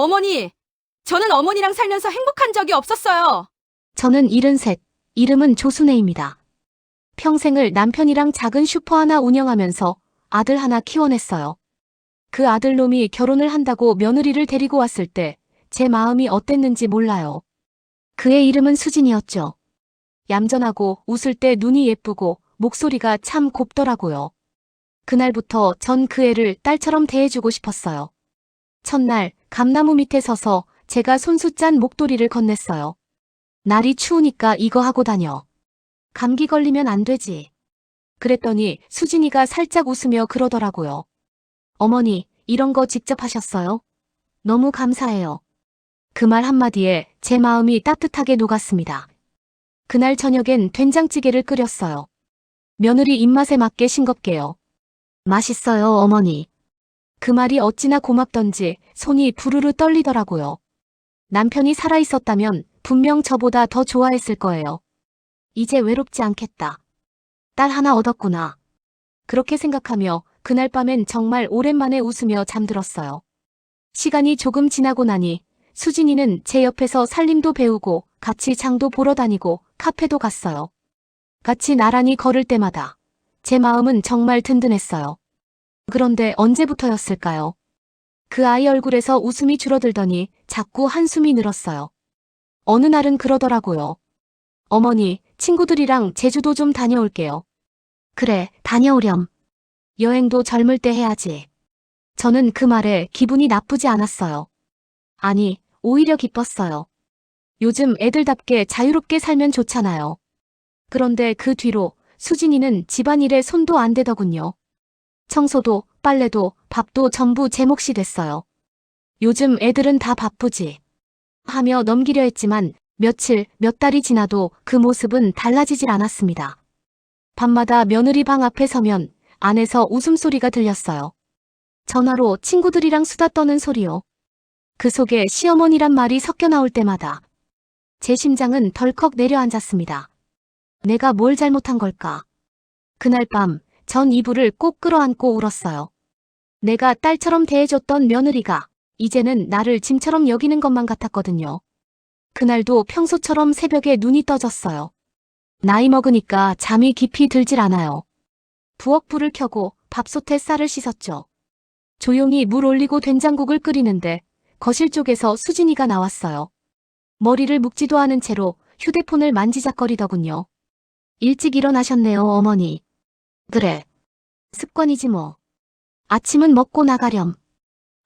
어머니, 저는 어머니랑 살면서 행복한 적이 없었어요. 저는 73, 이름은 조순애입니다. 평생을 남편이랑 작은 슈퍼 하나 운영하면서 아들 하나 키워냈어요. 그 아들놈이 결혼을 한다고 며느리를 데리고 왔을 때 제 마음이 어땠는지 몰라요. 그의 이름은 수진이었죠. 얌전하고 웃을 때 눈이 예쁘고 목소리가 참 곱더라고요. 그날부터 전 그 애를 딸처럼 대해주고 싶었어요. 첫날 감나무 밑에 서서 제가 손수 짠 목도리를 건넸어요. 날이 추우니까 이거 하고 다녀. 감기 걸리면 안 되지. 그랬더니 수진이가 살짝 웃으며 그러더라고요. 어머니, 이런 거 직접 하셨어요? 너무 감사해요. 그 말 한마디에 제 마음이 따뜻하게 녹았습니다. 그날 저녁엔 된장찌개를 끓였어요. 며느리 입맛에 맞게 싱겁게요. 맛있어요, 어머니. 그 말이 어찌나 고맙던지 손이 부르르 떨리더라고요. 남편이 살아있었다면 분명 저보다 더 좋아했을 거예요. 이제 외롭지 않겠다. 딸 하나 얻었구나. 그렇게 생각하며 그날 밤엔 정말 오랜만에 웃으며 잠들었어요. 시간이 조금 지나고 나니 수진이는 제 옆에서 살림도 배우고 같이 장도 보러 다니고 카페도 갔어요. 같이 나란히 걸을 때마다 제 마음은 정말 든든했어요. 그런데 언제부터였을까요? 그 아이 얼굴에서 웃음이 줄어들더니 자꾸 한숨이 늘었어요. 어느 날은 그러더라고요. 어머니, 친구들이랑 제주도 좀 다녀올게요. 그래, 다녀오렴. 여행도 젊을 때 해야지. 저는 그 말에 기분이 나쁘지 않았어요. 아니, 오히려 기뻤어요. 요즘 애들답게 자유롭게 살면 좋잖아요. 그런데 그 뒤로 수진이는 집안일에 손도 안 대더군요. 청소도, 빨래도, 밥도 전부 제 몫이 됐어요. 요즘 애들은 다 바쁘지. 하며 넘기려 했지만 며칠, 몇 달이 지나도 그 모습은 달라지질 않았습니다. 밤마다 며느리 방 앞에 서면 안에서 웃음소리가 들렸어요. 전화로 친구들이랑 수다 떠는 소리요. 그 속에 시어머니란 말이 섞여 나올 때마다 제 심장은 덜컥 내려앉았습니다. 내가 뭘 잘못한 걸까? 그날 밤 전 이불을 꼭 끌어안고 울었어요. 내가 딸처럼 대해줬던 며느리가 이제는 나를 짐처럼 여기는 것만 같았거든요. 그날도 평소처럼 새벽에 눈이 떠졌어요. 나이 먹으니까 잠이 깊이 들질 않아요. 부엌 불을 켜고 밥솥에 쌀을 씻었죠. 조용히 물 올리고 된장국을 끓이는데 거실 쪽에서 수진이가 나왔어요. 머리를 묶지도 않은 채로 휴대폰을 만지작거리더군요. 일찍 일어나셨네요, 어머니. 그래. 습관이지 뭐. 아침은 먹고 나가렴.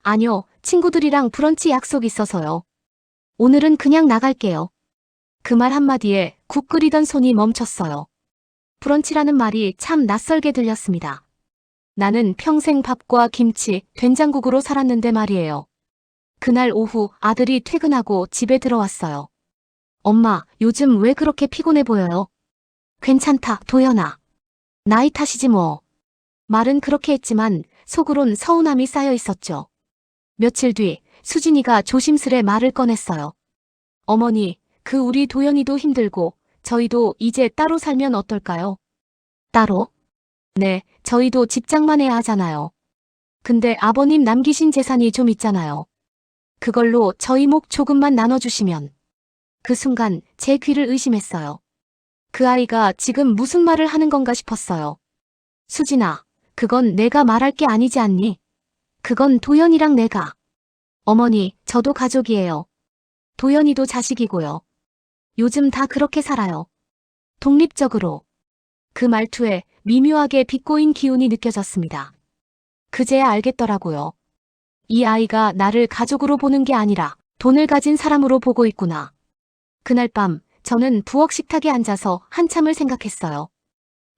아니요, 친구들이랑 브런치 약속 있어서요. 오늘은 그냥 나갈게요. 그 말 한마디에 국 끓이던 손이 멈췄어요. 브런치라는 말이 참 낯설게 들렸습니다. 나는 평생 밥과 김치, 된장국으로 살았는데 말이에요. 그날 오후 아들이 퇴근하고 집에 들어왔어요. 엄마, 요즘 왜 그렇게 피곤해 보여요? 괜찮다, 도연아. 나이 탓이지 뭐. 말은 그렇게 했지만 속으론 서운함이 쌓여 있었죠. 며칠 뒤 수진이가 조심스레 말을 꺼냈어요. 어머니, 그 우리 도연이도 힘들고 저희도 이제 따로 살면 어떨까요? 따로? 네, 저희도 직장만 해야 하잖아요. 근데 아버님 남기신 재산이 좀 있잖아요. 그걸로 저희 목 조금만 나눠주시면. 그 순간 제 귀를 의심했어요. 그 아이가 지금 무슨 말을 하는 건가 싶었어요. 수진아, 그건 내가 말할 게 아니지 않니? 그건 도연이랑 내가. 어머니, 저도 가족이에요. 도연이도 자식이고요. 요즘 다 그렇게 살아요. 독립적으로. 그 말투에 미묘하게 비꼬인 기운이 느껴졌습니다. 그제야 알겠더라고요. 이 아이가 나를 가족으로 보는 게 아니라 돈을 가진 사람으로 보고 있구나. 그날 밤 저는 부엌 식탁에 앉아서 한참을 생각했어요.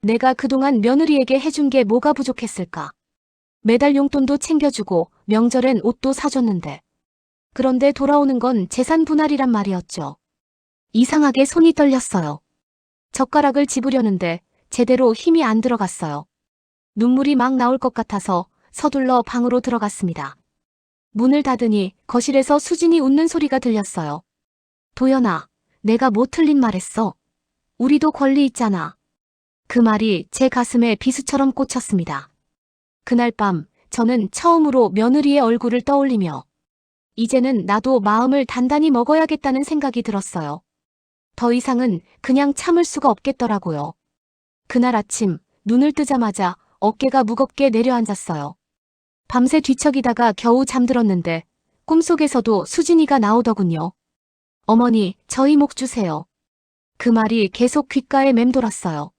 내가 그동안 며느리에게 해준 게 뭐가 부족했을까? 매달 용돈도 챙겨주고 명절엔 옷도 사줬는데. 그런데 돌아오는 건 재산 분할이란 말이었죠. 이상하게 손이 떨렸어요. 젓가락을 집으려는데 제대로 힘이 안 들어갔어요. 눈물이 막 나올 것 같아서 서둘러 방으로 들어갔습니다. 문을 닫으니 거실에서 수진이 웃는 소리가 들렸어요. 도연아, 내가 뭐 틀린 말했어? 우리도 권리 있잖아. 그 말이 제 가슴에 비수처럼 꽂혔습니다. 그날 밤 저는 처음으로 며느리의 얼굴을 떠올리며 이제는 나도 마음을 단단히 먹어야겠다는 생각이 들었어요. 더 이상은 그냥 참을 수가 없겠더라고요. 그날 아침 눈을 뜨자마자 어깨가 무겁게 내려앉았어요. 밤새 뒤척이다가 겨우 잠들었는데 꿈속에서도 수진이가 나오더군요. 어머니, 저희 목 주세요. 그 말이 계속 귓가에 맴돌았어요.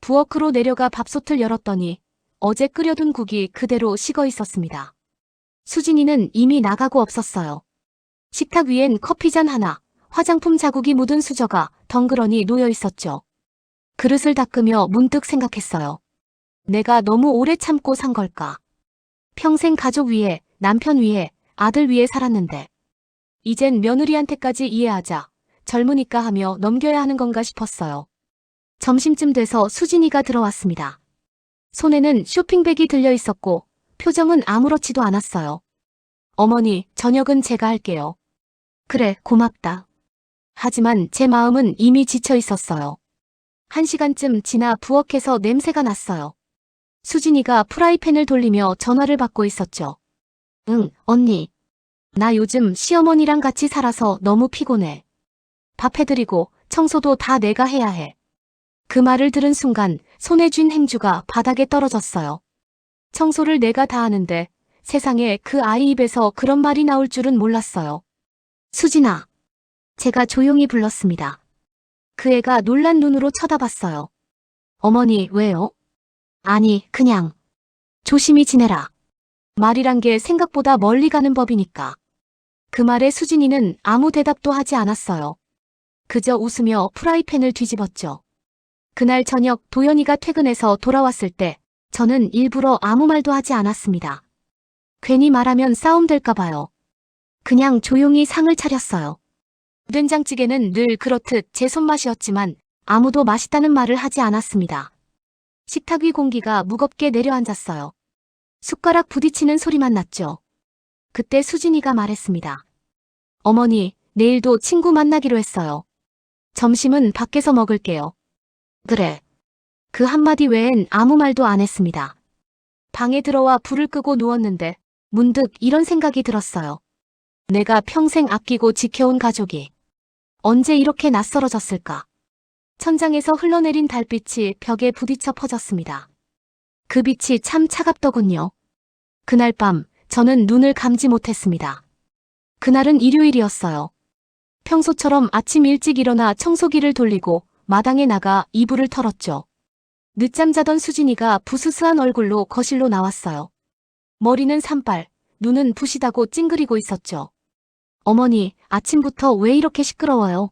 부엌으로 내려가 밥솥을 열었더니 어제 끓여둔 국이 그대로 식어 있었습니다. 수진이는 이미 나가고 없었어요. 식탁 위엔 커피잔 하나, 화장품 자국이 묻은 수저가 덩그러니 놓여 있었죠. 그릇을 닦으며 문득 생각했어요. 내가 너무 오래 참고 산 걸까? 평생 가족 위에, 남편 위에, 아들 위에 살았는데 이젠 며느리한테까지 이해하자 젊으니까 하며 넘겨야 하는 건가 싶었어요. 점심쯤 돼서 수진이가 들어왔습니다. 손에는 쇼핑백이 들려 있었고 표정은 아무렇지도 않았어요. 어머니, 저녁은 제가 할게요. 그래, 고맙다. 하지만 제 마음은 이미 지쳐 있었어요. 1시간쯤 지나 부엌에서 냄새가 났어요. 수진이가 프라이팬을 돌리며 전화를 받고 있었죠. 응, 언니. 나 요즘 시어머니랑 같이 살아서 너무 피곤해. 밥 해드리고 청소도 다 내가 해야 해. 그 말을 들은 순간 손에 쥔 행주가 바닥에 떨어졌어요. 청소를 내가 다 하는데 세상에 그 아이 입에서 그런 말이 나올 줄은 몰랐어요. 수진아. 제가 조용히 불렀습니다. 그 애가 놀란 눈으로 쳐다봤어요. 어머니, 왜요? 아니, 그냥. 조심히 지내라. 말이란 게 생각보다 멀리 가는 법이니까. 그 말에 수진이는 아무 대답도 하지 않았어요. 그저 웃으며 프라이팬을 뒤집었죠. 그날 저녁 도연이가 퇴근해서 돌아왔을 때 저는 일부러 아무 말도 하지 않았습니다. 괜히 말하면 싸움 될까 봐요. 그냥 조용히 상을 차렸어요. 된장찌개는 늘 그렇듯 제 손맛이었지만 아무도 맛있다는 말을 하지 않았습니다. 식탁 위 공기가 무겁게 내려앉았어요. 숟가락 부딪히는 소리만 났죠. 그때 수진이가 말했습니다. 어머니, 내일도 친구 만나기로 했어요. 점심은 밖에서 먹을게요. 그래. 그 한마디 외엔 아무 말도 안 했습니다. 방에 들어와 불을 끄고 누웠는데 문득 이런 생각이 들었어요. 내가 평생 아끼고 지켜온 가족이 언제 이렇게 낯설어졌을까? 천장에서 흘러내린 달빛이 벽에 부딪혀 퍼졌습니다. 그 빛이 참 차갑더군요. 그날 밤 저는 눈을 감지 못했습니다. 그날은 일요일이었어요. 평소처럼 아침 일찍 일어나 청소기를 돌리고 마당에 나가 이불을 털었죠. 늦잠 자던 수진이가 부스스한 얼굴로 거실로 나왔어요. 머리는 산발, 눈은 부시다고 찡그리고 있었죠. 어머니, 아침부터 왜 이렇게 시끄러워요?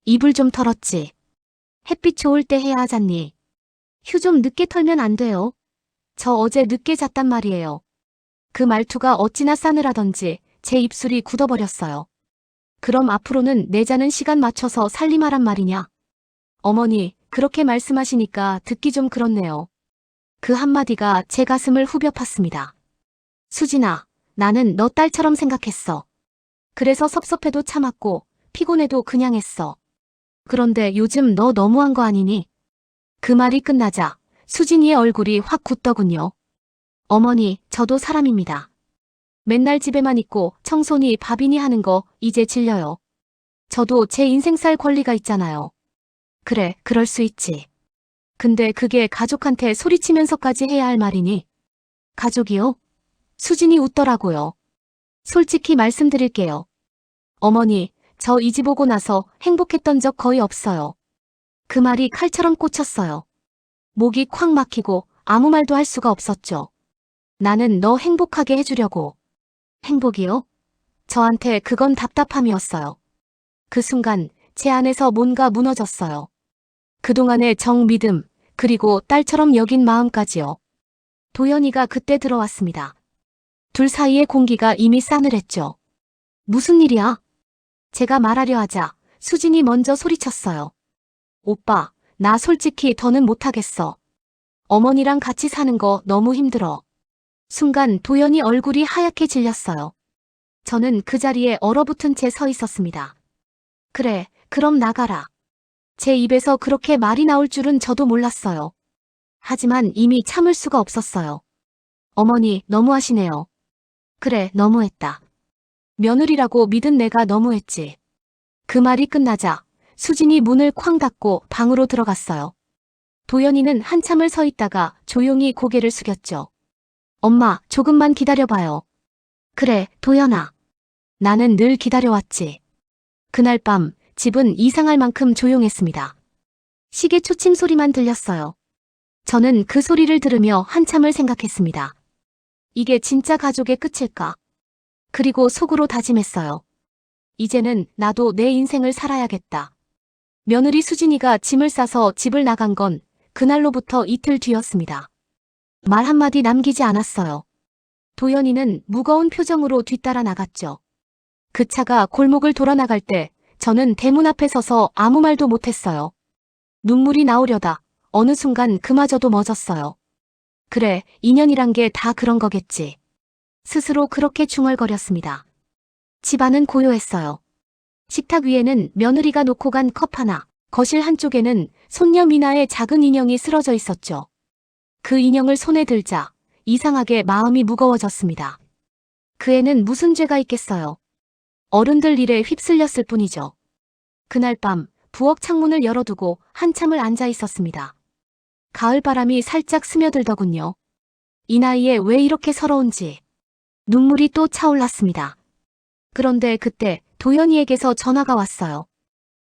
이불 좀 털었지. 햇빛 좋을 때 해야 하잖니. 휴 좀 늦게 털면 안 돼요. 저 어제 늦게 잤단 말이에요. 그 말투가 어찌나 싸늘하던지 제 입술이 굳어버렸어요. 그럼 앞으로는 내 자는 시간 맞춰서 살림하란 말이냐? 어머니, 그렇게 말씀하시니까 듣기 좀 그렇네요. 그 한마디가 제 가슴을 후벼 팠습니다. 수진아, 나는 너 딸처럼 생각했어. 그래서 섭섭해도 참았고 피곤해도 그냥 했어. 그런데 요즘 너 너무한 거 아니니? 그 말이 끝나자 수진이의 얼굴이 확 굳더군요. 어머니, 저도 사람입니다. 맨날 집에만 있고 청소니 밥이니 하는 거 이제 질려요. 저도 제 인생 살 권리가 있잖아요. 그래, 그럴 수 있지. 근데 그게 가족한테 소리치면서까지 해야 할 말이니? 가족이요? 수진이 웃더라고요. 솔직히 말씀드릴게요. 어머니, 저 이 집 오고 나서 행복했던 적 거의 없어요. 그 말이 칼처럼 꽂혔어요. 목이 콱 막히고 아무 말도 할 수가 없었죠. 나는 너 행복하게 해주려고. 행복이요? 저한테 그건 답답함이었어요. 그 순간 제 안에서 뭔가 무너졌어요. 그동안의 정믿음, 그리고 딸처럼 여긴 마음까지요. 도연이가 그때 들어왔습니다. 둘 사이의 공기가 이미 싸늘했죠. 무슨 일이야? 제가 말하려 하자 수진이 먼저 소리쳤어요. 오빠, 나 솔직히 더는 못하겠어. 어머니랑 같이 사는 거 너무 힘들어. 순간 도연이 얼굴이 하얗게 질렸어요. 저는 그 자리에 얼어붙은 채 서 있었습니다. 그래, 그럼 나가라. 제 입에서 그렇게 말이 나올 줄은 저도 몰랐어요. 하지만 이미 참을 수가 없었어요. 어머니, 너무하시네요. 그래, 너무했다. 며느리라고 믿은 내가 너무했지. 그 말이 끝나자 수진이 문을 쾅 닫고 방으로 들어갔어요. 도연이는 한참을 서 있다가 조용히 고개를 숙였죠. 엄마, 조금만 기다려봐요. 그래, 도연아. 나는 늘 기다려왔지. 그날 밤 집은 이상할 만큼 조용했습니다. 시계 초침 소리만 들렸어요. 저는 그 소리를 들으며 한참을 생각했습니다. 이게 진짜 가족의 끝일까? 그리고 속으로 다짐했어요. 이제는 나도 내 인생을 살아야겠다. 며느리 수진이가 짐을 싸서 집을 나간 건 그날로부터 이틀 뒤였습니다. 말 한마디 남기지 않았어요. 도연이는 무거운 표정으로 뒤따라 나갔죠. 그 차가 골목을 돌아 나갈 때 저는 대문 앞에 서서 아무 말도 못했어요. 눈물이 나오려다 어느 순간 그마저도 멎었어요. 그래, 인연이란 게 다 그런 거겠지. 스스로 그렇게 중얼거렸습니다. 집안은 고요했어요. 식탁 위에는 며느리가 놓고 간 컵 하나, 거실 한쪽에는 손녀 미나의 작은 인형이 쓰러져 있었죠. 그 인형을 손에 들자 이상하게 마음이 무거워졌습니다. 그 애는 무슨 죄가 있겠어요. 어른들 일에 휩쓸렸을 뿐이죠. 그날 밤 부엌 창문을 열어두고 한참을 앉아 있었습니다. 가을 바람이 살짝 스며들더군요. 이 나이에 왜 이렇게 서러운지. 눈물이 또 차올랐습니다. 그런데 그때 도연이에게서 전화가 왔어요.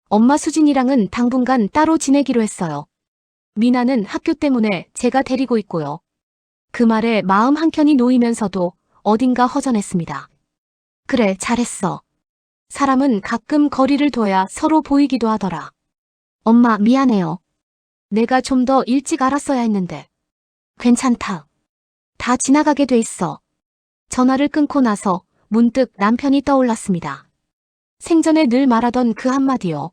엄마 수진이랑은 당분간 따로 지내기로 했어요. 미나는 학교 때문에 제가 데리고 있고요. 그 말에 마음 한켠이 놓이면서도 어딘가 허전했습니다. 그래, 잘했어. 사람은 가끔 거리를 둬야 서로 보이기도 하더라. 엄마, 미안해요. 내가 좀 더 일찍 알았어야 했는데. 괜찮다. 다 지나가게 돼 있어. 전화를 끊고 나서 문득 남편이 떠올랐습니다. 생전에 늘 말하던 그 한마디요.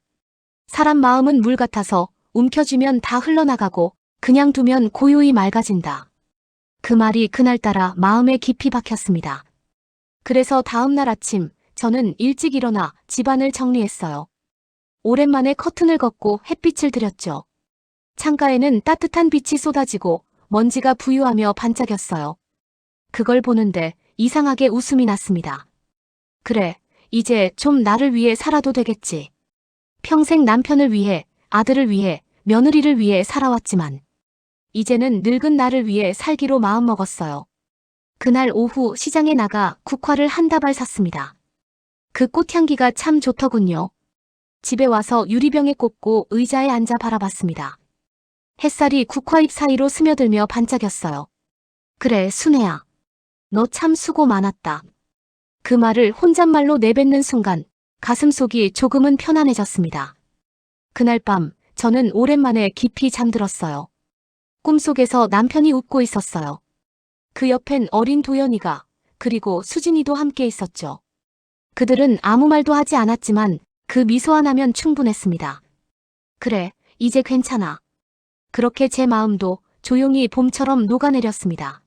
사람 마음은 물 같아서 움켜쥐면 다 흘러나가고 그냥 두면 고요히 맑아진다. 그 말이 그날따라 마음에 깊이 박혔습니다. 그래서 다음 날 아침 저는 일찍 일어나 집안을 정리했어요. 오랜만에 커튼을 걷고 햇빛을 들였죠. 창가에는 따뜻한 빛이 쏟아지고 먼지가 부유하며 반짝였어요. 그걸 보는데 이상하게 웃음이 났습니다. 그래, 이제 좀 나를 위해 살아도 되겠지. 평생 남편을 위해, 아들을 위해, 며느리를 위해 살아왔지만 이제는 늙은 나를 위해 살기로 마음먹었어요. 그날 오후 시장에 나가 국화를 한 다발 샀습니다. 그 꽃향기가 참 좋더군요. 집에 와서 유리병에 꽂고 의자에 앉아 바라봤습니다. 햇살이 국화잎 사이로 스며들며 반짝였어요. 그래, 순애야. 너 참 수고 많았다. 그 말을 혼잣말로 내뱉는 순간 가슴속이 조금은 편안해졌습니다. 그날 밤 저는 오랜만에 깊이 잠들었어요. 꿈속에서 남편이 웃고 있었어요. 그 옆엔 어린 도연이가 그리고 수진이도 함께 있었죠. 그들은 아무 말도 하지 않았지만 그 미소 하나면 충분했습니다. 그래, 이제 괜찮아. 그렇게 제 마음도 조용히 봄처럼 녹아내렸습니다.